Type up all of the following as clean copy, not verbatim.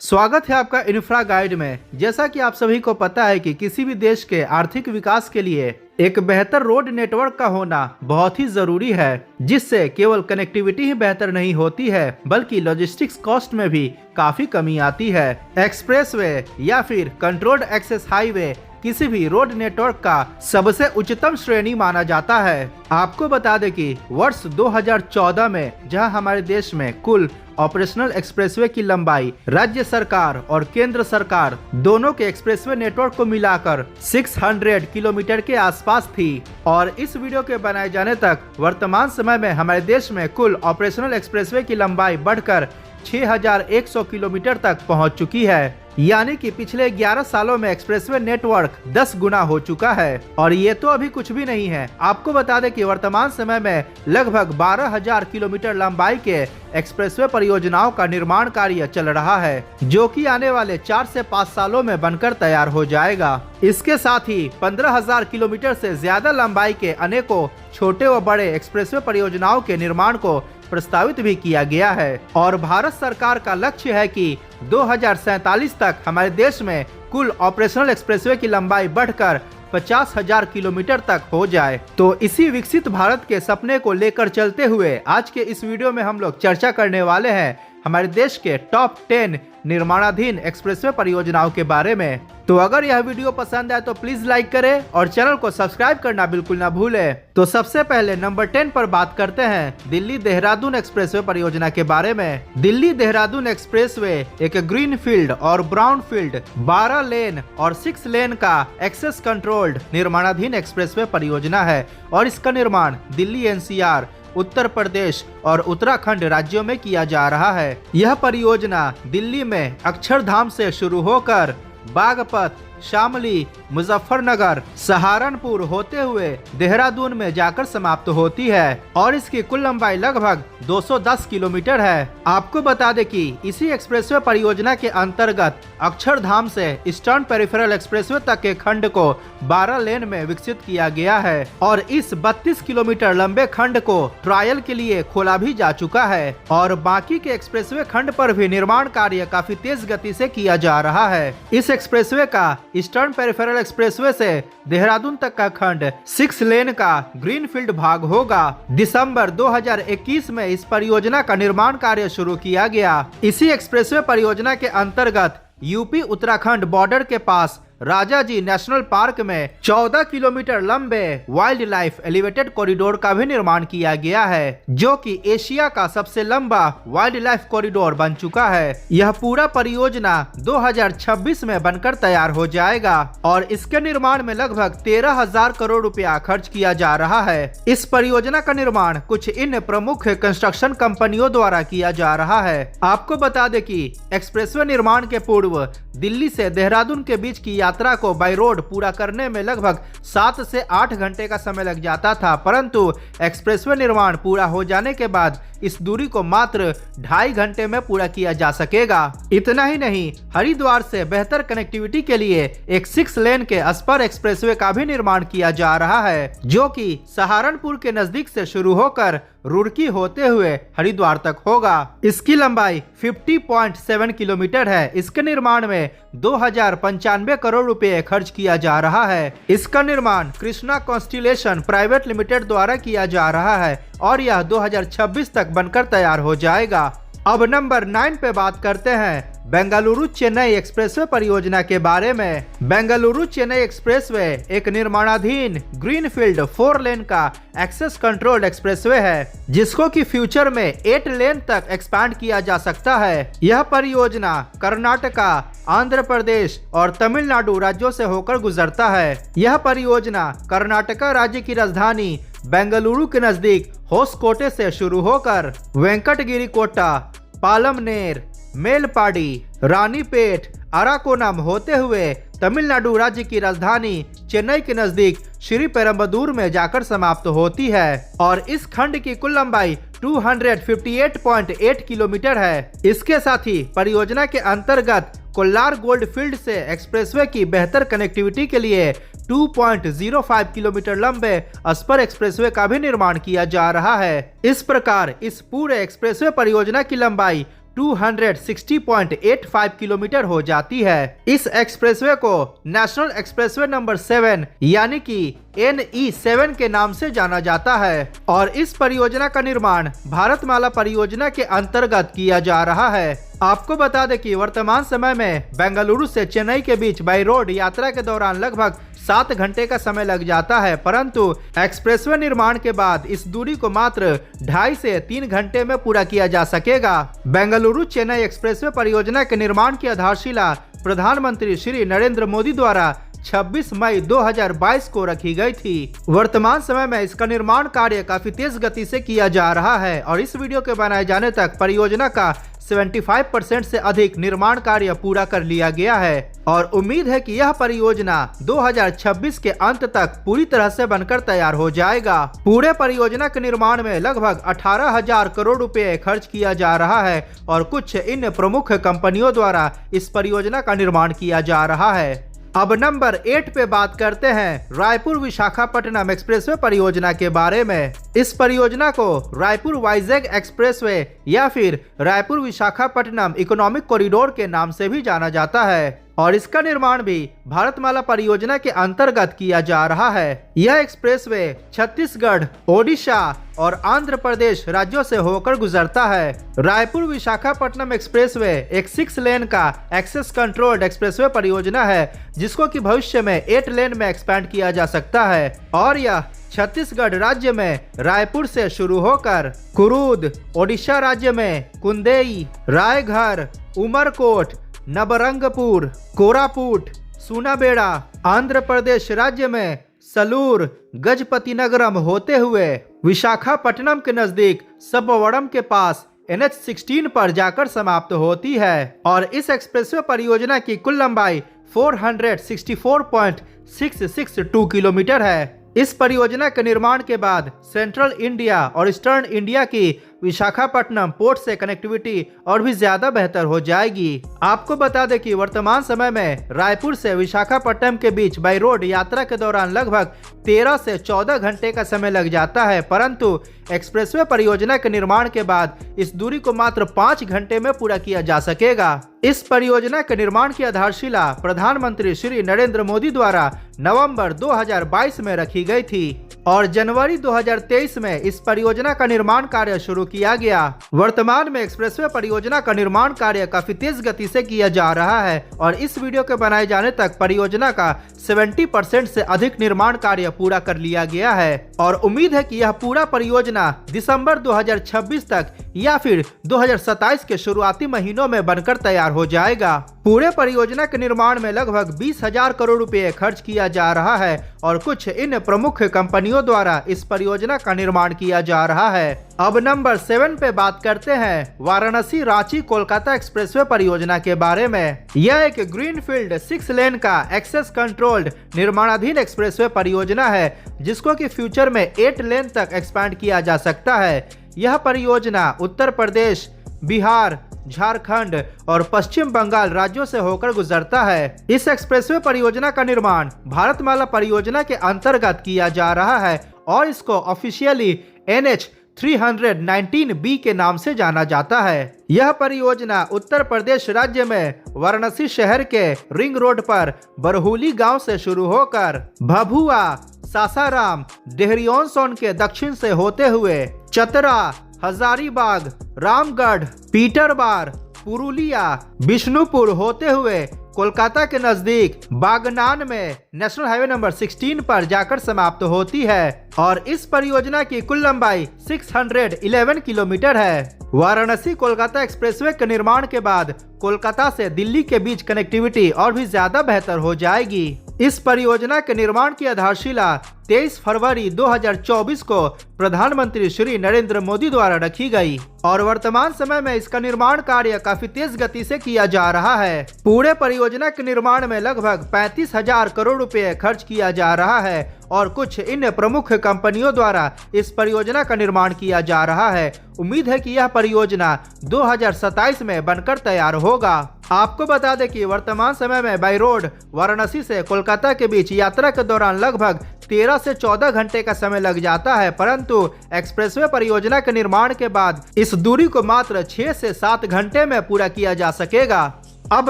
स्वागत है आपका इंफ्रा गाइड में। जैसा कि आप सभी को पता है कि किसी भी देश के आर्थिक विकास के लिए एक बेहतर रोड नेटवर्क का होना बहुत ही जरूरी है, जिससे केवल कनेक्टिविटी ही बेहतर नहीं होती है बल्कि लॉजिस्टिक्स कॉस्ट में भी काफी कमी आती है। एक्सप्रेसवे या फिर कंट्रोल्ड एक्सेस हाईवे किसी भी रोड नेटवर्क का सबसे उच्चतम श्रेणी माना जाता है। आपको बता दें कि वर्ष 2014 में जहां हमारे देश में कुल ऑपरेशनल एक्सप्रेसवे की लंबाई राज्य सरकार और केंद्र सरकार दोनों के एक्सप्रेसवे नेटवर्क को मिलाकर 600 किलोमीटर के आसपास थी, और इस वीडियो के बनाए जाने तक वर्तमान समय में हमारे देश में कुल ऑपरेशनल एक्सप्रेसवे की लंबाई बढ़कर 6100 किलोमीटर तक पहुंच चुकी है। यानी कि पिछले 11 सालों में एक्सप्रेसवे नेटवर्क 10 गुना हो चुका है। और ये तो अभी कुछ भी नहीं है। आपको बता दें कि वर्तमान समय में लगभग 12,000 किलोमीटर लंबाई के एक्सप्रेसवे परियोजनाओं का निर्माण कार्य चल रहा है, जो कि आने वाले 4 से 5 सालों में बनकर तैयार हो जाएगा। इसके साथ ही 15,000 किलोमीटर से ज्यादा लंबाई के अनेकों छोटे व बड़े एक्सप्रेसवे परियोजनाओं के निर्माण को प्रस्तावित भी किया गया है। और भारत सरकार का लक्ष्य है कि 2047 तक हमारे देश में कुल ऑपरेशनल एक्सप्रेसवे की लंबाई बढ़कर 50,000 किलोमीटर तक हो जाए। तो इसी विकसित भारत के सपने को लेकर चलते हुए आज के इस वीडियो में हम लोग चर्चा करने वाले हैं हमारे देश के टॉप 10 निर्माणाधीन एक्सप्रेसवे परियोजनाओं के बारे में। तो अगर यह वीडियो पसंद आए तो प्लीज लाइक करें और चैनल को सब्सक्राइब करना बिल्कुल ना भूलें। तो सबसे पहले नंबर 10 पर बात करते हैं दिल्ली देहरादून एक्सप्रेसवे परियोजना के बारे में। दिल्ली देहरादून एक्सप्रेसवे एक ग्रीन फील्ड और ब्राउन फील्ड 12 लेन और 6 लेन का एक्सेस कंट्रोल्ड निर्माणाधीन एक्सप्रेसवे परियोजना है, और इसका निर्माण दिल्ली एनसीआर, उत्तर प्रदेश और उत्तराखंड राज्यों में किया जा रहा है। यह परियोजना दिल्ली में अक्षरधाम से शुरू होकर बागपत, शामली, मुजफ्फरनगर, सहारनपुर होते हुए देहरादून में जाकर समाप्त होती है, और इसकी कुल लंबाई लगभग 210 किलोमीटर है। आपको बता दें कि इसी एक्सप्रेसवे परियोजना के अंतर्गत अक्षरधाम से ईस्टर्न पेरिफेरल एक्सप्रेसवे तक के खंड को 12 लेन में विकसित किया गया है, और इस 32 किलोमीटर लंबे खंड को ट्रायल के लिए खोला भी जा चुका है। और बाकी के एक्सप्रेसवे खंड पर भी निर्माण कार्य काफी तेज गति से किया जा रहा है। इस एक्सप्रेसवे का ईस्टर्न पेरिफेरल एक्सप्रेसवे से देहरादून तक का खंड 6 लेन का ग्रीनफील्ड भाग होगा। दिसंबर 2021 में इस परियोजना का निर्माण कार्य शुरू किया गया। इसी एक्सप्रेसवे परियोजना के अंतर्गत यूपी उत्तराखंड बॉर्डर के पास राजाजी नेशनल पार्क में 14 किलोमीटर लंबे वाइल्ड लाइफ एलिवेटेड कॉरिडोर का भी निर्माण किया गया है, जो कि एशिया का सबसे लंबा वाइल्ड लाइफ कॉरिडोर बन चुका है। यह पूरा परियोजना 2026 में बनकर तैयार हो जाएगा, और इसके निर्माण में लगभग 13,000 करोड़ रुपया खर्च किया जा रहा है। इस परियोजना का निर्माण कुछ इन प्रमुख कंस्ट्रक्शन कंपनियों द्वारा किया जा रहा है। आपको बता दें कि एक्सप्रेसवे निर्माण के पूर्व दिल्ली से देहरादून के बीच की यात्रा को बाय रोड पूरा करने में लगभग 7 से 8 घंटे का समय लग जाता था, परंतु एक्सप्रेसवे निर्माण पूरा हो जाने के बाद इस दूरी को मात्र 2.5 घंटे में पूरा किया जा सकेगा। इतना ही नहीं, हरिद्वार से बेहतर कनेक्टिविटी के लिए एक 6 लेन के अस्पर एक्सप्रेसवे का भी निर्माण किया जा रहा है, जो कि सहारनपुर के नजदीक से शुरू होकर रुड़की होते हुए हरिद्वार तक होगा। इसकी लंबाई 50.7 किलोमीटर है। इसके निर्माण में 2,095 करोड़ रुपए खर्च किया जा रहा है। इसका निर्माण कृष्णा कॉन्स्टिलेशन प्राइवेट लिमिटेड द्वारा किया जा रहा है, और यह 2026 तक बनकर तैयार हो जाएगा। अब नंबर 9 पे बात करते हैं बेंगलुरु चेन्नई एक्सप्रेसवे परियोजना के बारे में। बेंगलुरु चेन्नई एक्सप्रेसवे एक निर्माणाधीन ग्रीनफील्ड 4 लेन का एक्सेस कंट्रोल्ड एक्सप्रेसवे है, जिसको कि फ्यूचर में 8 लेन तक एक्सपैंड किया जा सकता है। यह परियोजना कर्नाटका, आंध्र प्रदेश और तमिलनाडु राज्यों से होकर गुजरता है। यह परियोजना कर्नाटका राज्य की राजधानी बेंगलुरु के नजदीक होसकोटे से शुरू होकर वेंकटगिरी कोटा, पालमनेर, मेलपाड़ी, रानीपेट, अराकोनम होते हुए तमिलनाडु राज्य की राजधानी चेन्नई के नजदीक श्री पेरम्बदूर में जाकर समाप्त होती है, और इस खंड की कुल लंबाई 258.8 किलोमीटर है। इसके साथ ही परियोजना के अंतर्गत कोल्लार गोल्ड फील्ड से एक्सप्रेसवे की बेहतर कनेक्टिविटी के लिए 2.05 किलोमीटर लंबे अस्पर एक्सप्रेसवे का भी निर्माण किया जा रहा है। इस प्रकार इस पूरे एक्सप्रेसवे परियोजना की लंबाई 260.85 किलोमीटर हो जाती है। इस एक्सप्रेसवे को नेशनल एक्सप्रेसवे नंबर 7 यानी कि NE7 के नाम से जाना जाता है और इस परियोजना का निर्माण भारतमाला परियोजना के अंतर्गत किया जा रहा है। आपको बता दें कि वर्तमान समय में बेंगलुरु से चेन्नई के बीच बाई रोड यात्रा के दौरान लगभग 7 घंटे का समय लग जाता है, परंतु एक्सप्रेसवे निर्माण के बाद इस दूरी को मात्र 2.5 से 3 घंटे में पूरा किया जा सकेगा। बेंगलुरु चेन्नई एक्सप्रेसवे परियोजना के निर्माण की आधारशिला प्रधानमंत्री श्री नरेंद्र मोदी द्वारा 26 मई 2022 को रखी गई थी। वर्तमान समय में इसका निर्माण कार्य काफी तेज गति से किया जा रहा है और इस वीडियो के बनाए जाने तक परियोजना का 75% से अधिक निर्माण कार्य पूरा कर लिया गया है और उम्मीद है कि यह परियोजना 2026 के अंत तक पूरी तरह से बनकर तैयार हो जाएगा। पूरे परियोजना के निर्माण में लगभग 18,000 करोड़ रुपए खर्च किया जा रहा है और कुछ इन प्रमुख कंपनियों द्वारा इस परियोजना का निर्माण किया जा रहा है। अब नंबर 8 पे बात करते हैं रायपुर विशाखापट्टनम एक्सप्रेसवे परियोजना के बारे में। इस परियोजना को रायपुर वाइजैग एक्सप्रेसवे या फिर रायपुर विशाखापट्टनम इकोनॉमिक कॉरिडोर के नाम से भी जाना जाता है और इसका निर्माण भी भारतमाला परियोजना के अंतर्गत किया जा रहा है। यह एक्सप्रेसवे छत्तीसगढ़, ओडिशा और आंध्र प्रदेश राज्यों से होकर गुजरता है। रायपुर विशाखापट्टनम एक्सप्रेसवे एक 6 लेन का एक्सेस कंट्रोल्ड एक्सप्रेसवे परियोजना है जिसको कि भविष्य में 8 लेन में एक्सपैंड किया जा सकता है और यह छत्तीसगढ़ राज्य में रायपुर से शुरू होकर कुरूद, ओडिशा राज्य में कुंदेई, रायघर, उमरकोट, नबरंगपुर, कोरापुट, सूनाबेड़ा, आंध्र प्रदेश राज्य में सलूर, गजपति नगरम होते हुए विशाखापट्टनम के नजदीक सबवड़म के पास NH16 पर जाकर समाप्त होती है और इस एक्सप्रेसवे परियोजना की कुल लंबाई 464.662 किलोमीटर है। इस परियोजना के निर्माण के बाद सेंट्रल इंडिया और ईस्टर्न इंडिया की विशाखापट्टनम पोर्ट से कनेक्टिविटी और भी ज्यादा बेहतर हो जाएगी। आपको बता दें कि वर्तमान समय में रायपुर से विशाखापट्टनम के बीच बाई रोड यात्रा के दौरान लगभग 13 से 14 घंटे का समय लग जाता है, परंतु एक्सप्रेसवे परियोजना के निर्माण के बाद इस दूरी को मात्र 5 घंटे में पूरा किया जा सकेगा। इस परियोजना के निर्माण की आधारशिला प्रधानमंत्री श्री नरेंद्र मोदी द्वारा नवंबर 2022 में रखी गई थी और जनवरी 2023 में इस परियोजना का निर्माण कार्य शुरू किया गया। वर्तमान में एक्सप्रेसवे परियोजना का निर्माण कार्य काफी तेज गति से किया जा रहा है और इस वीडियो के बनाए जाने तक परियोजना का 70% से अधिक निर्माण कार्य पूरा कर लिया गया है और उम्मीद है कि यह पूरा परियोजना दिसंबर 2026 तक या फिर 2027 के शुरुआती महीनों में बनकर तैयार हो जाएगा। पूरे परियोजना के निर्माण में लगभग 20,000 करोड़ रुपए खर्च किया जा रहा है और कुछ इन प्रमुख कंपनियों द्वारा इस परियोजना का निर्माण किया जा रहा है। अब नंबर 7 पे बात करते हैं वाराणसी रांची कोलकाता एक्सप्रेसवे परियोजना के बारे में। यह एक ग्रीनफील्ड 6 लेन का एक्सेस कंट्रोल्ड निर्माणाधीन एक्सप्रेसवे परियोजना है जिसको कि फ्यूचर में 8 लेन तक एक्सपैंड किया जा सकता है। यह परियोजना उत्तर प्रदेश, बिहार, झारखंड और पश्चिम बंगाल राज्यों से होकर गुजरता है। इस एक्सप्रेसवे परियोजना का निर्माण भारतमाला परियोजना के अंतर्गत किया जा रहा है और इसको ऑफिशियली NH319B के नाम से जाना जाता है। यह परियोजना उत्तर प्रदेश राज्य में वाराणसी शहर के रिंग रोड पर बरहुली गांव से शुरू होकर भभुआ, सासाराम, डेहरियोंसोन के दक्षिण से होते हुए चतरा, हजारीबाग, रामगढ़, पीटरबार, पुरुलिया, बिष्णुपुर होते हुए कोलकाता के नजदीक बागनान में नेशनल हाईवे नंबर 16 पर जाकर समाप्त होती है और इस परियोजना की कुल लंबाई 611 किलोमीटर है। वाराणसी कोलकाता एक्सप्रेसवे के निर्माण के बाद कोलकाता से दिल्ली के बीच कनेक्टिविटी और भी ज्यादा बेहतर हो जाएगी। इस परियोजना के निर्माण की आधारशिला 23 फरवरी 2024 को प्रधानमंत्री श्री नरेंद्र मोदी द्वारा रखी गई और वर्तमान समय में इसका निर्माण कार्य काफी तेज गति से किया जा रहा है। पूरे परियोजना के निर्माण में लगभग 35,000 करोड़ रुपए खर्च किया जा रहा है और कुछ इन प्रमुख कंपनियों द्वारा इस परियोजना का निर्माण किया जा रहा है। उम्मीद है कि यह परियोजना 2027 में बनकर तैयार होगा। आपको बता दें कि वर्तमान समय में बाई रोड वाराणसी से कोलकाता के बीच यात्रा के दौरान लगभग 13 से 14 घंटे का समय लग जाता है, परंतु एक्सप्रेसवे परियोजना के निर्माण के बाद इस दूरी को मात्र 6 से 7 घंटे में पूरा किया जा सकेगा। अब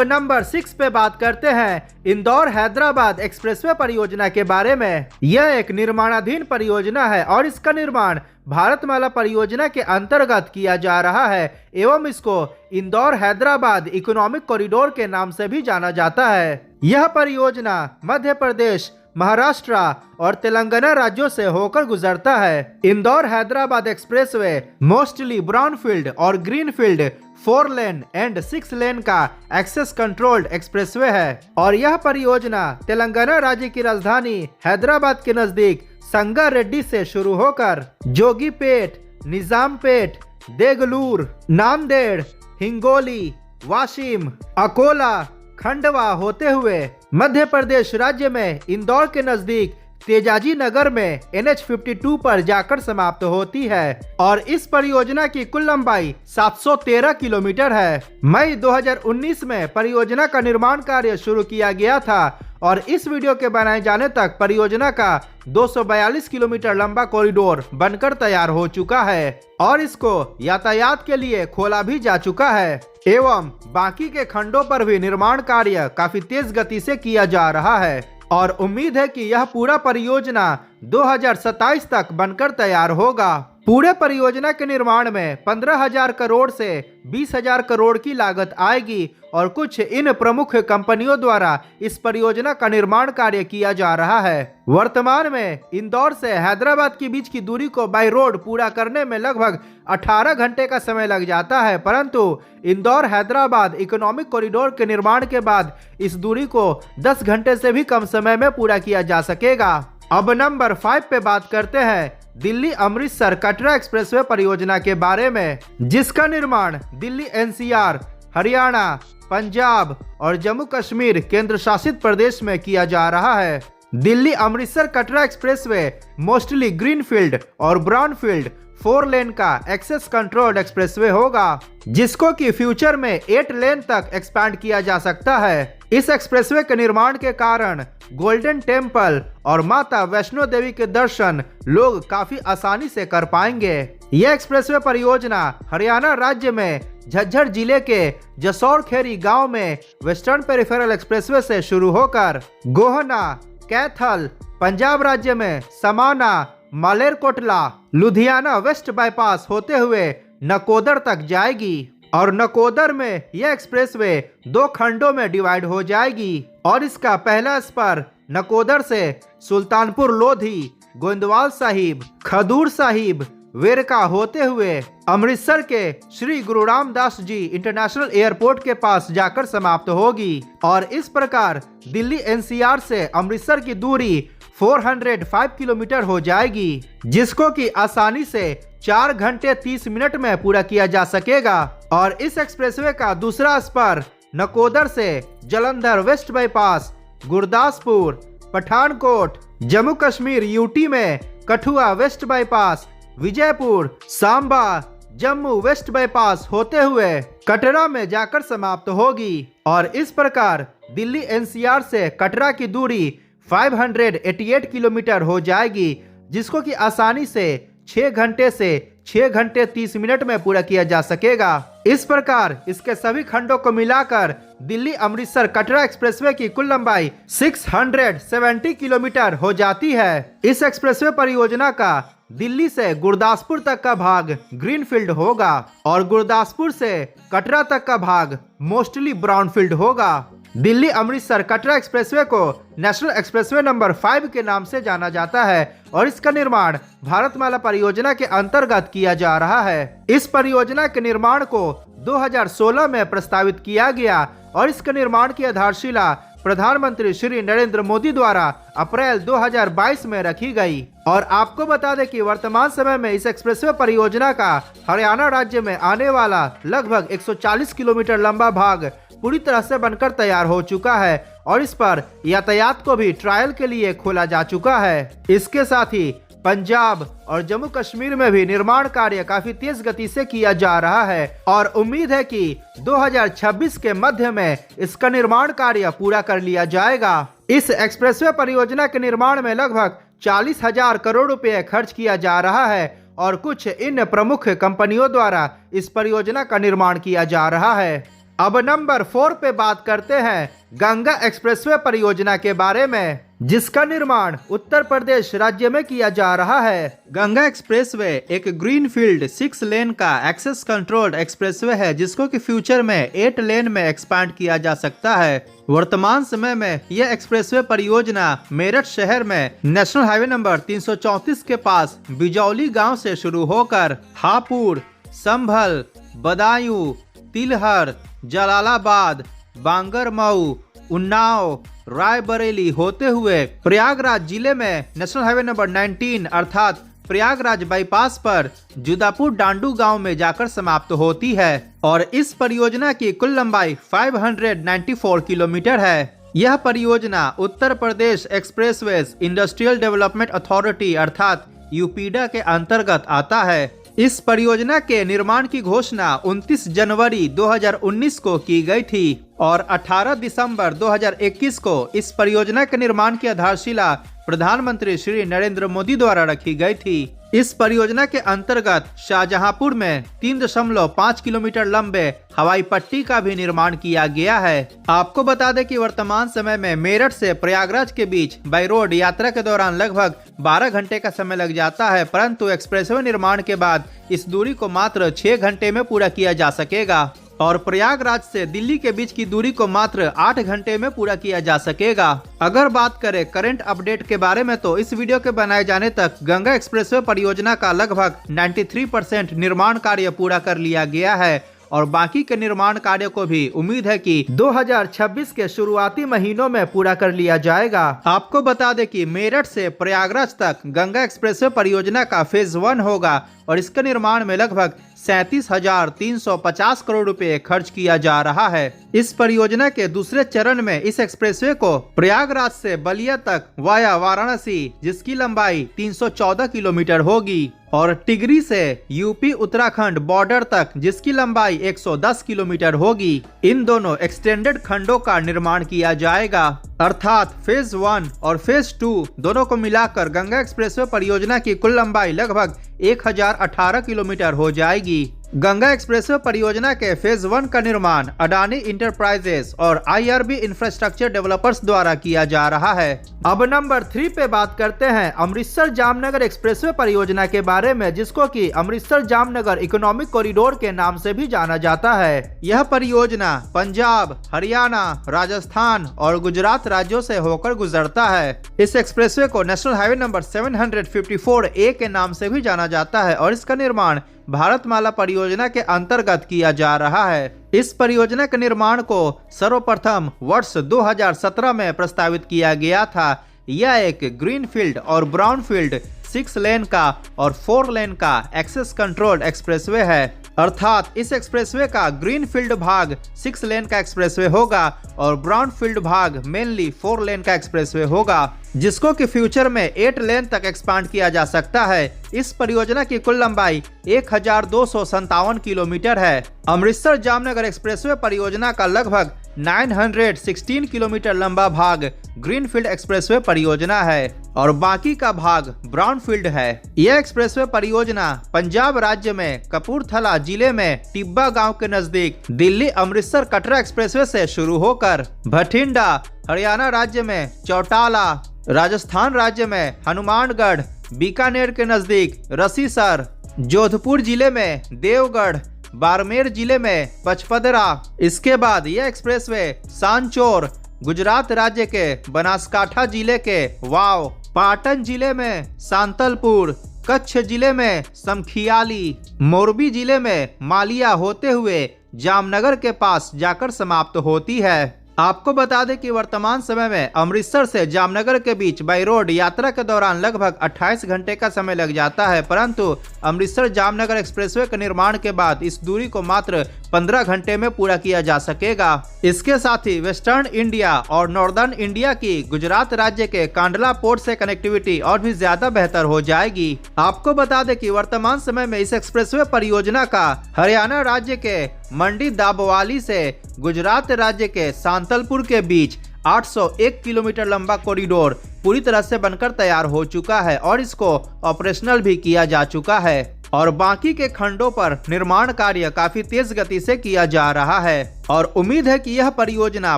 नंबर 6 पे बात करते हैं इंदौर हैदराबाद एक्सप्रेसवे परियोजना के बारे में। यह एक निर्माणाधीन परियोजना है और इसका निर्माण भारतमाला परियोजना के अंतर्गत किया जा रहा है एवं इसको इंदौर हैदराबाद इकोनॉमिक कॉरिडोर के नाम से भी जाना जाता है। यह परियोजना मध्य प्रदेश, महाराष्ट्र और तेलंगाना राज्यों से होकर गुजरता है। Indore Hyderabad expressway mostly brownfield और ग्रीनफील्ड 4 लेन एंड 6 लेन का एक्सेस कंट्रोल्ड एक्सप्रेसवे है और यह परियोजना तेलंगाना राज्य की राजधानी हैदराबाद के नजदीक संगारेड्डी से शुरू होकर जोगीपेट, निजामपेट, देगलूर, नांदेड़, हिंगोली, वाशिम, अकोला, खंडवा होते हुए मध्य प्रदेश राज्य में इंदौर के नजदीक तेजाजी नगर में NH52 पर जाकर समाप्त होती है और इस परियोजना की कुल लंबाई 713 किलोमीटर है। मई 2019 में परियोजना का निर्माण कार्य शुरू किया गया था और इस वीडियो के बनाए जाने तक परियोजना का 242 किलोमीटर लंबा कॉरिडोर बनकर तैयार हो चुका है और इसको यातायात के लिए खोला भी जा चुका है एवं बाकी के खंडों पर भी निर्माण कार्य काफी तेज गति से किया जा रहा है और उम्मीद है कि यह पूरा परियोजना 2027 तक बनकर तैयार होगा। पूरे परियोजना के निर्माण में 15,000 करोड़ से 20,000 करोड़ की लागत आएगी और कुछ इन प्रमुख कंपनियों द्वारा इस परियोजना का निर्माण कार्य किया जा रहा है। वर्तमान में इंदौर से हैदराबाद के बीच की दूरी को बाय रोड पूरा करने में लगभग 18 घंटे का समय लग जाता है, परंतु इंदौर हैदराबाद इकोनॉमिक कॉरिडोर के निर्माण के बाद इस दूरी को 10 घंटे से भी कम समय में पूरा किया जा सकेगा। अब नंबर 5 पे बात करते हैं दिल्ली अमृतसर कटरा एक्सप्रेसवे परियोजना के बारे में, जिसका निर्माण दिल्ली NCR, हरियाणा, पंजाब और जम्मू कश्मीर केंद्र शासित प्रदेश में किया जा रहा है। Delhi Amritsar Katra expressway mostly greenfield और ब्राउनफील्ड 4 लेन का एक्सेस कंट्रोल्ड एक्सप्रेसवे होगा, जिसको कि फ्यूचर में 8 लेन तक एक्सपैंड किया जा सकता है। इस एक्सप्रेसवे के निर्माण के कारण गोल्डन टेम्पल और माता वैष्णो देवी के दर्शन लोग काफी आसानी से कर पाएंगे। यह एक्सप्रेसवे परियोजना हरियाणा राज्य में झज्जर जिले के जसौर खेरी गांव में वेस्टर्न पेरिफेरल एक्सप्रेसवे से शुरू होकर गोहना, कैथल, पंजाब राज्य में समाना, मालेरकोटला, लुधियाना वेस्ट बाईपास होते हुए नकोदर तक जाएगी और नकोदर में यह एक्सप्रेसवे 2 खंडों में डिवाइड हो जाएगी और इसका पहला स्पर नकोदर से सुल्तानपुर लोधी, गोविंदवाल साहिब, खदूर साहिब, वेरका होते हुए अमृतसर के श्री गुरु रामदास जी इंटरनेशनल एयरपोर्ट के पास जाकर समाप्त होगी और इस प्रकार दिल्ली NCR से अमृतसर की दूरी 405 किलोमीटर हो जाएगी, जिसको कि आसानी से 4 घंटे 30 मिनट में पूरा किया जा सकेगा और इस एक्सप्रेसवे का दूसरा स्पर नकोदर से Jalandhar west bypass, Gurdaspur, Pathankot, Jammu Kashmir UT में Kathua west bypass, Vijaypur, Samba, Jammu west bypass होते हुए कटरा में जाकर समाप्त होगी और इस प्रकार दिल्ली NCR से कटरा की दूरी 588 किलोमीटर हो जाएगी, जिसको कि आसानी से 6 घंटे से 6 घंटे 30 मिनट में पूरा किया जा सकेगा। इस प्रकार इसके सभी खंडों को मिलाकर दिल्ली अमृतसर कटरा एक्सप्रेसवे की कुल लंबाई 670 किलोमीटर हो जाती है। इस एक्सप्रेसवे परियोजना का दिल्ली से गुरदासपुर तक का भाग ग्रीनफील्ड होगा और गुरदासपुर से कटरा तक का भाग मोस्टली ब्राउनफील्ड होगा। दिल्ली अमृतसर कटरा एक्सप्रेसवे को नेशनल एक्सप्रेसवे नंबर 5 के नाम से जाना जाता है और इसका निर्माण भारतमाला परियोजना के अंतर्गत किया जा रहा है। इस परियोजना के निर्माण को 2016 में प्रस्तावित किया गया और इसके निर्माण की आधारशिला प्रधानमंत्री श्री नरेंद्र मोदी द्वारा अप्रैल 2022 में रखी गई। और आपको बता दें कि वर्तमान समय में इस एक्सप्रेसवे परियोजना का हरियाणा राज्य में आने वाला लगभग 140 किलोमीटर लंबा भाग पूरी तरह से बनकर तैयार हो चुका है और इस पर यातायात को भी ट्रायल के लिए खोला जा चुका है। इसके साथ ही पंजाब और जम्मू कश्मीर में भी निर्माण कार्य काफी तेज गति से किया जा रहा है और उम्मीद है कि 2026 के मध्य में इसका निर्माण कार्य पूरा कर लिया जाएगा। इस एक्सप्रेसवे परियोजना के निर्माण में लगभग 40,000 करोड़ रुपए खर्च किया जा रहा है और कुछ इन प्रमुख कंपनियों द्वारा इस परियोजना का निर्माण किया जा रहा है। अब नंबर 4 पे बात करते हैं गंगा एक्सप्रेसवे परियोजना के बारे में, जिसका निर्माण उत्तर प्रदेश राज्य में किया जा रहा है। गंगा एक्सप्रेसवे एक ग्रीनफील्ड 6 लेन का एक्सेस कंट्रोल्ड एक्सप्रेसवे है, जिसको कि फ्यूचर में 8 लेन में एक्सपैंड किया जा सकता है। वर्तमान समय में यह एक्सप्रेसवे परियोजना मेरठ शहर में नेशनल हाईवे नंबर 334 के पास बिजौली गांव से शुरू होकर हापुड़, संभल, बदायूं, तिलहर, जलालाबाद, बांगरमऊ, उन्नाव, रायबरेली होते हुए प्रयागराज जिले में नेशनल हाईवे नंबर 19 अर्थात प्रयागराज बाईपास पर जुदापुर डांडू गांव में जाकर समाप्त होती है और इस परियोजना की कुल लंबाई 594 किलोमीटर है। यह परियोजना Uttar Pradesh expressways industrial development authority अर्थात यूपीडा के अंतर्गत आता है। इस परियोजना के निर्माण की घोषणा 29 जनवरी 2019 को की गई थी और 18 दिसंबर 2021 को इस परियोजना के निर्माण की आधारशिला प्रधानमंत्री श्री नरेंद्र मोदी द्वारा रखी गई थी। इस परियोजना के अंतर्गत शाहजहांपुर में 3.5 किलोमीटर लंबे हवाई पट्टी का भी निर्माण किया गया है। आपको बता दें कि वर्तमान समय में मेरठ से प्रयागराज के बीच बाई रोड यात्रा के दौरान लगभग 12 घंटे का समय लग जाता है, परंतु एक्सप्रेसवे निर्माण के बाद इस दूरी को मात्र 6 घंटे में पूरा किया जा सकेगा और प्रयागराज से दिल्ली के बीच की दूरी को मात्र 8 घंटे में पूरा किया जा सकेगा। अगर बात करें करंट अपडेट के बारे में तो इस वीडियो के बनाए जाने तक गंगा एक्सप्रेसवे परियोजना का लगभग 93% निर्माण कार्य पूरा कर लिया गया है और बाकी के निर्माण कार्य को भी उम्मीद है कि 2026 के शुरुआती महीनों में पूरा कर लिया जाएगा। आपको बता दें कि मेरठ से प्रयागराज तक गंगा एक्सप्रेसवे परियोजना का फेज 1 होगा और इसके निर्माण में लगभग 37,350 करोड़ रुपए खर्च किया जा रहा है। इस परियोजना के दूसरे चरण में इस एक्सप्रेसवे को प्रयागराज से बलिया तक वाया वाराणसी, जिसकी लंबाई 314 किलोमीटर होगी, और टिगरी से यूपी उत्तराखंड बॉर्डर तक, जिसकी लंबाई 110 किलोमीटर होगी। इन दोनों एक्सटेंडेड खंडों का निर्माण किया जाएगा, अर्थात फेज 1 और फेज 2 दोनों को मिलाकर गंगा एक्सप्रेसवे परियोजना की कुल लंबाई लगभग 1018 किलोमीटर हो जाएगी। गंगा एक्सप्रेसवे परियोजना के फेज 1 का निर्माण अडानी इंटरप्राइजेस और IRB इंफ्रास्ट्रक्चर डेवलपर्स द्वारा किया जा रहा है। अब नंबर 3 पे बात करते हैं अमृतसर जामनगर एक्सप्रेसवे परियोजना के बारे में, जिसको कि अमृतसर जामनगर इकोनॉमिक कॉरिडोर के नाम से भी जाना जाता है। यह परियोजना पंजाब, हरियाणा, राजस्थान और गुजरात राज्यों से होकर गुजरता है। इस एक्सप्रेसवे को नेशनल हाईवे नंबर 754A के नाम से भी जाना जाता है और इसका निर्माण भारतमाला परियोजना के अंतर्गत किया जा रहा है। इस परियोजना के निर्माण को सर्वप्रथम वर्ष 2017 में प्रस्तावित किया गया था। यह एक ग्रीनफील्ड और ब्राउनफील्ड 6 लेन का और 4 लेन का एक्सेस कंट्रोल्ड एक्सप्रेसवे है, अर्थात इस एक्सप्रेसवे का ग्रीनफील्ड भाग 6 लेन का एक्सप्रेसवे होगा और ब्राउनफील्ड भाग मेनली 4 लेन का एक्सप्रेसवे होगा, जिसको कि फ्यूचर में 8 लेन तक एक्सपांड किया जा सकता है। इस परियोजना की कुल लंबाई 1257 किलोमीटर है। अमृतसर जामनगर एक्सप्रेसवे परियोजना का लगभग 916 किलोमीटर लंबा भाग ग्रीनफील्ड एक्सप्रेसवे परियोजना है और बाकी का भाग ब्राउनफील्ड है। यह एक्सप्रेसवे परियोजना पंजाब राज्य में कपूरथला जिले में टिब्बा गांव के नजदीक दिल्ली अमृतसर कटरा एक्सप्रेसवे से शुरू होकर भटिंडा, हरियाणा राज्य में चौटाला, राजस्थान राज्य में हनुमानगढ़, बीकानेर के नजदीक रसीसर, जोधपुर जिले में देवगढ़, बाड़मेर जिले में पचपदरा। इसके बाद यह एक्सप्रेसवे सांचौर, गुजरात राज्य के बनासकांठा जिले के वाव, पाटन जिले में सांतलपुर, कच्छ जिले में समखियाली, मोरबी जिले में मालिया होते हुए जामनगर के पास जाकर समाप्त होती है। आपको बता दें कि वर्तमान समय में अमृतसर से जामनगर के बीच बाई रोड यात्रा के दौरान लगभग 28 घंटे का समय लग जाता है, परंतु अमृतसर जामनगर एक्सप्रेसवे के निर्माण के बाद इस दूरी को मात्र 15 घंटे में पूरा किया जा सकेगा। इसके साथ ही वेस्टर्न इंडिया और नॉर्दर्न इंडिया की गुजरात राज्य के कांडला पोर्ट से कनेक्टिविटी और भी ज्यादा बेहतर हो जाएगी। आपको बता दें कि वर्तमान समय में इस एक्सप्रेसवे परियोजना का हरियाणा राज्य के मंडी दाबवाली से गुजरात राज्य के सांतलपुर के बीच 801 किलोमीटर लंबा कॉरिडोर पूरी तरह से बनकर तैयार हो चुका है और इसको ऑपरेशनल भी किया जा चुका है और बाकी के खंडों पर निर्माण कार्य काफी तेज गति से किया जा रहा है और उम्मीद है कि यह परियोजना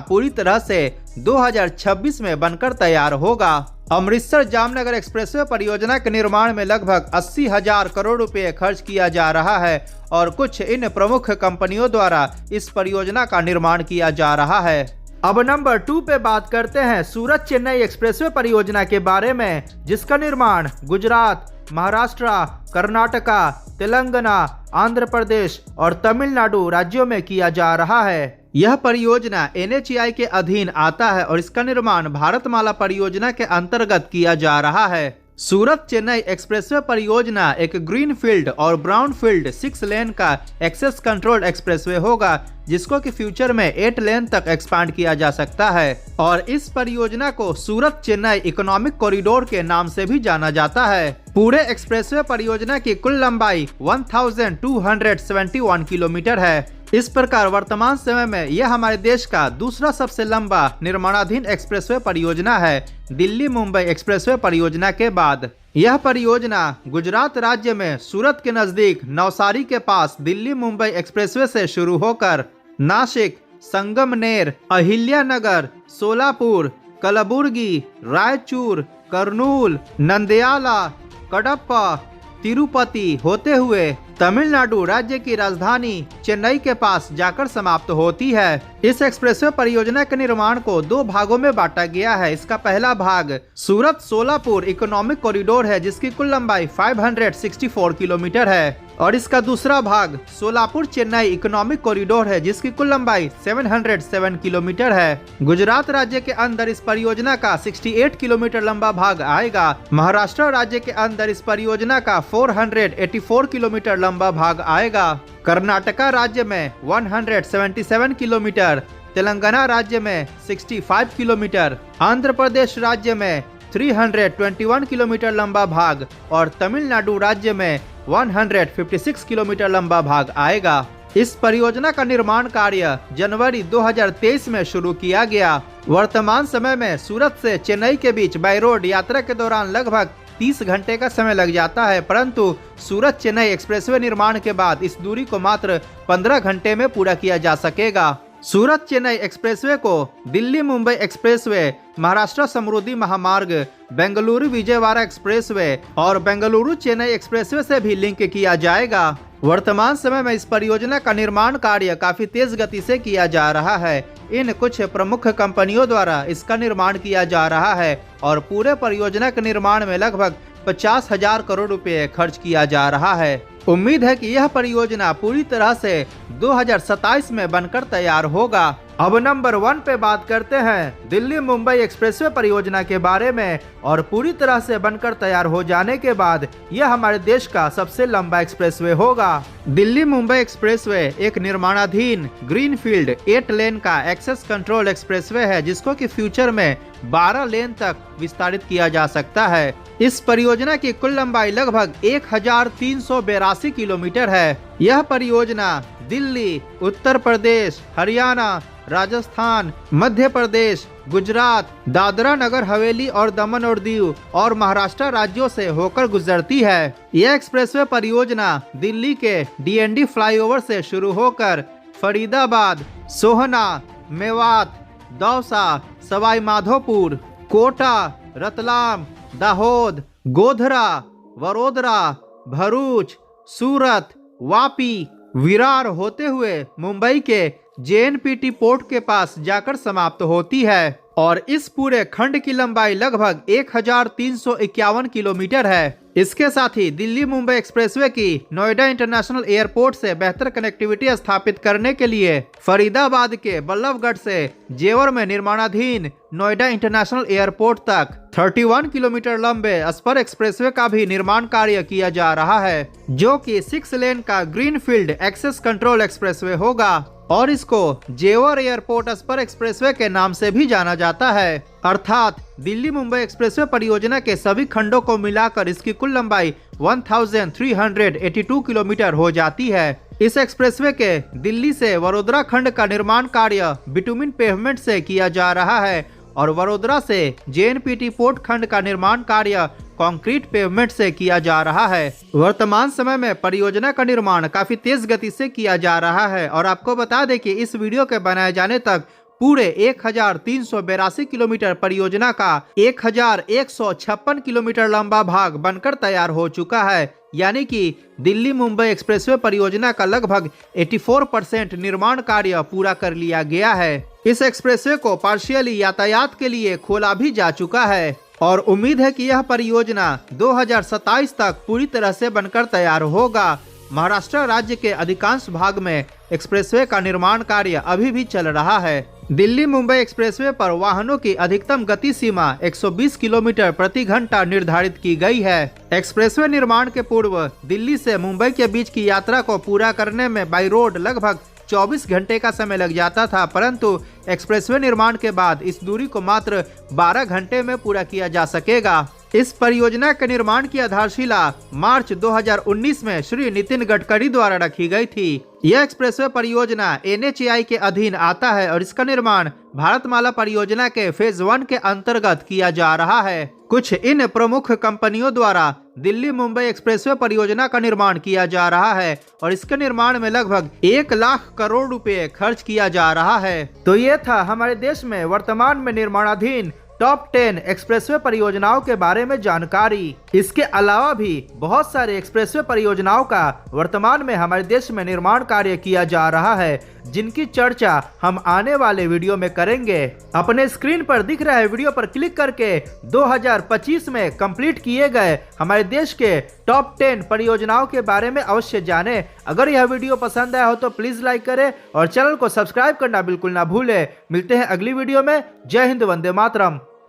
पूरी तरह से 2026 में बनकर तैयार होगा। अमृतसर जामनगर एक्सप्रेसवे परियोजना के निर्माण में लगभग 80,000 करोड़ रुपए खर्च किया जा रहा है और कुछ इन प्रमुख कंपनियों द्वारा इस परियोजना का निर्माण किया जा रहा है। अब नंबर 2 पे बात करते हैं सूरत चेन्नई एक्सप्रेसवे परियोजना के बारे में, जिसका निर्माण गुजरात, महाराष्ट्र, कर्नाटका, तेलंगाना, आंध्र प्रदेश और तमिलनाडु राज्यों में किया जा रहा है। यह परियोजना NHAI के अधीन आता है और इसका निर्माण भारतमाला परियोजना के अंतर्गत किया जा रहा है। सूरत चेन्नई एक्सप्रेसवे परियोजना एक ग्रीन फील्ड और ब्राउन फील्ड 6 लेन का एक्सेस कंट्रोल्ड एक्सप्रेसवे होगा, जिसको कि फ्यूचर में 8 लेन तक एक्सपांड किया जा सकता है और इस परियोजना को सूरत चेन्नई इकोनॉमिक कॉरिडोर के नाम से भी जाना जाता है। पूरे एक्सप्रेसवे परियोजना की कुल लंबाई 1271 किलोमीटर है। इस प्रकार वर्तमान समय में यह हमारे देश का दूसरा सबसे लंबा निर्माणाधीन एक्सप्रेसवे परियोजना है, दिल्ली मुंबई एक्सप्रेसवे परियोजना के बाद। यह परियोजना गुजरात राज्य में सूरत के नजदीक नवसारी के पास दिल्ली मुंबई एक्सप्रेसवे से शुरू होकर नासिक, संगमनेर, अहिल्यानगर, सोलापुर, कलबुर्गी, रायचूर, कर्नूल, नंदयाला, कडप्पा, तिरुपति होते हुए तमिलनाडु राज्य की राजधानी चेन्नई के पास जाकर समाप्त होती है। इस एक्सप्रेसवे परियोजना के निर्माण को 2 भागों में बांटा गया है। इसका पहला भाग सूरत सोलापुर इकोनॉमिक कॉरिडोर है, जिसकी कुल लंबाई 564 किलोमीटर है और इसका दूसरा भाग सोलापुर चेन्नई इकोनॉमिक कॉरिडोर है, जिसकी कुल लंबाई 707 किलोमीटर है। गुजरात राज्य के अंदर इस परियोजना का 68 किलोमीटर लंबा भाग आएगा। महाराष्ट्र राज्य के अंदर इस परियोजना का 484 किलोमीटर लंबा भाग आएगा। कर्नाटका राज्य में 177 किलोमीटर, तेलंगाना राज्य में 65 किलोमीटर, आंध्र प्रदेश राज्य में 321 किलोमीटर लंबा भाग और तमिलनाडु राज्य में 156 किलोमीटर लंबा भाग आएगा। इस परियोजना का निर्माण कार्य जनवरी 2023 में शुरू किया गया। वर्तमान समय में सूरत से चेन्नई के बीच बाय रोड यात्रा के दौरान लगभग 30 घंटे का समय लग जाता है, परंतु सूरत चेन्नई एक्सप्रेसवे निर्माण के बाद इस दूरी को मात्र 15 घंटे में पूरा किया जा सकेगा। सूरत चेन्नई एक्सप्रेसवे को दिल्ली मुंबई एक्सप्रेसवे, महाराष्ट्र समृद्धि महामार्ग, बेंगलुरु विजयवाड़ा एक्सप्रेसवे और बेंगलुरु चेन्नई एक्सप्रेसवे से भी लिंक किया जाएगा। वर्तमान समय में इस परियोजना का निर्माण कार्य काफी तेज गति से किया जा रहा है। इन कुछ प्रमुख कंपनियों द्वारा इसका निर्माण किया जा रहा है और पूरे परियोजना के निर्माण में लगभग 50,000 करोड़ रुपए खर्च किया जा रहा है। उम्मीद है कि यह परियोजना पूरी तरह से 2027 में बनकर तैयार होगा। अब नंबर 1 पे बात करते हैं दिल्ली मुंबई एक्सप्रेसवे परियोजना के बारे में और पूरी तरह से बनकर तैयार हो जाने के बाद यह हमारे देश का सबसे लंबा एक्सप्रेसवे होगा। दिल्ली मुंबई एक्सप्रेसवे एक निर्माणाधीन ग्रीनफील्ड 8 लेन का एक्सेस कंट्रोल एक्सप्रेसवे है, जिसको कि फ्यूचर में 12 लेन तक विस्तारित किया जा सकता है। इस परियोजना की कुल लंबाई लगभग 1382 किलोमीटर है। यह परियोजना दिल्ली, उत्तर प्रदेश, हरियाणा, राजस्थान, मध्य प्रदेश, गुजरात, दादरा नगर हवेली और दमन और दीव और महाराष्ट्र राज्यों से होकर गुजरती है। यह एक्सप्रेसवे परियोजना दिल्ली के DND फ्लाईओवर से शुरू होकर फरीदाबाद, सोहना, मेवात, दौसा, सवाई माधोपुर, कोटा, रतलाम, दाहोद, गोधरा, वडोदरा, भरूच, सूरत, वापी, विरार होते हुए मुंबई के JNPT पोर्ट के पास जाकर समाप्त होती है और इस पूरे खंड की लंबाई लगभग 1351 किलोमीटर है। इसके साथ ही दिल्ली मुंबई एक्सप्रेसवे की नोएडा इंटरनेशनल एयरपोर्ट से बेहतर कनेक्टिविटी स्थापित करने के लिए फरीदाबाद के बल्लभगढ़ से जेवर में निर्माणाधीन नोएडा इंटरनेशनल एयरपोर्ट तक 31 किलोमीटर लंबे स्पर एक्सप्रेसवे का भी निर्माण कार्य किया जा रहा है, जो कि 6 लेन का ग्रीनफील्ड एक्सेस कंट्रोल एक्सप्रेसवे होगा और इसको जेवर एयरपोर्ट स्पर एक्सप्रेसवे के नाम से भी जाना जाता है। अर्थात दिल्ली मुंबई एक्सप्रेसवे परियोजना के सभी खंडों को मिलाकर इसकी कुल लंबाई 1382 किलोमीटर हो जाती है। इस एक्सप्रेसवे के दिल्ली से वडोदरा खंड का निर्माण कार्य बिटुमिन पेवमेंट से किया जा रहा है और वडोदरा से JNPT पोर्ट खंड का निर्माण कार्य कंक्रीट पेवमेंट से किया जा रहा है। वर्तमान समय में परियोजना का निर्माण काफी तेज गति से किया जा रहा है और आपको बता दें कि इस वीडियो के बनाए जाने तक पूरे 1382 किलोमीटर परियोजना का 1156 किलोमीटर लंबा भाग बनकर तैयार हो चुका है, यानी कि दिल्ली मुंबई एक्सप्रेसवे परियोजना का लगभग 84% निर्माण कार्य पूरा कर लिया गया है। इस एक्सप्रेसवे को पार्शियली यातायात के लिए खोला भी जा चुका है और उम्मीद है कि यह परियोजना 2027 तक पूरी तरह से बनकर तैयार होगा। महाराष्ट्र राज्य के अधिकांश भाग में एक्सप्रेसवे का निर्माण कार्य अभी भी चल रहा है। दिल्ली मुंबई एक्सप्रेसवे पर वाहनों की अधिकतम गति सीमा 120 किलोमीटर प्रति घंटा निर्धारित की गई है। एक्सप्रेसवे निर्माण के पूर्व दिल्ली से मुंबई के बीच की यात्रा को पूरा करने में बाई रोड लगभग 24 घंटे का समय लग जाता था, परंतु एक्सप्रेसवे निर्माण के बाद इस दूरी को मात्र 12 घंटे में पूरा किया जा सकेगा। इस परियोजना के निर्माण की आधारशिला मार्च 2019 में श्री नितिन गडकरी द्वारा रखी गई थी। यह एक्सप्रेसवे परियोजना NHAI के अधीन आता है और इसका निर्माण भारतमाला परियोजना के फेज 1 के अंतर्गत किया जा रहा है। कुछ इन प्रमुख कंपनियों द्वारा दिल्ली मुंबई एक्सप्रेसवे परियोजना का निर्माण किया जा रहा है और इसके निर्माण में लगभग 1 लाख करोड़ रुपए खर्च किया जा रहा है। तो ये था हमारे देश में वर्तमान में निर्माणाधीन टॉप 10 एक्सप्रेसवे परियोजनाओं के बारे में जानकारी। इसके अलावा भी बहुत सारे एक्सप्रेसवे परियोजनाओं का वर्तमान में हमारे देश में निर्माण कार्य किया जा रहा है, जिनकी चर्चा हम आने वाले वीडियो में करेंगे। अपने स्क्रीन पर दिख रहे वीडियो पर क्लिक करके 2025 में कंप्लीट किए गए हमारे देश के टॉप 10 परियोजनाओं के बारे में अवश्य जानें। अगर यह वीडियो पसंद आया हो तो प्लीज लाइक करें और चैनल को सब्सक्राइब करना बिल्कुल ना भूलें। मिलते हैं अगली वीडियो में। जय हिंद, वंदे मातरम।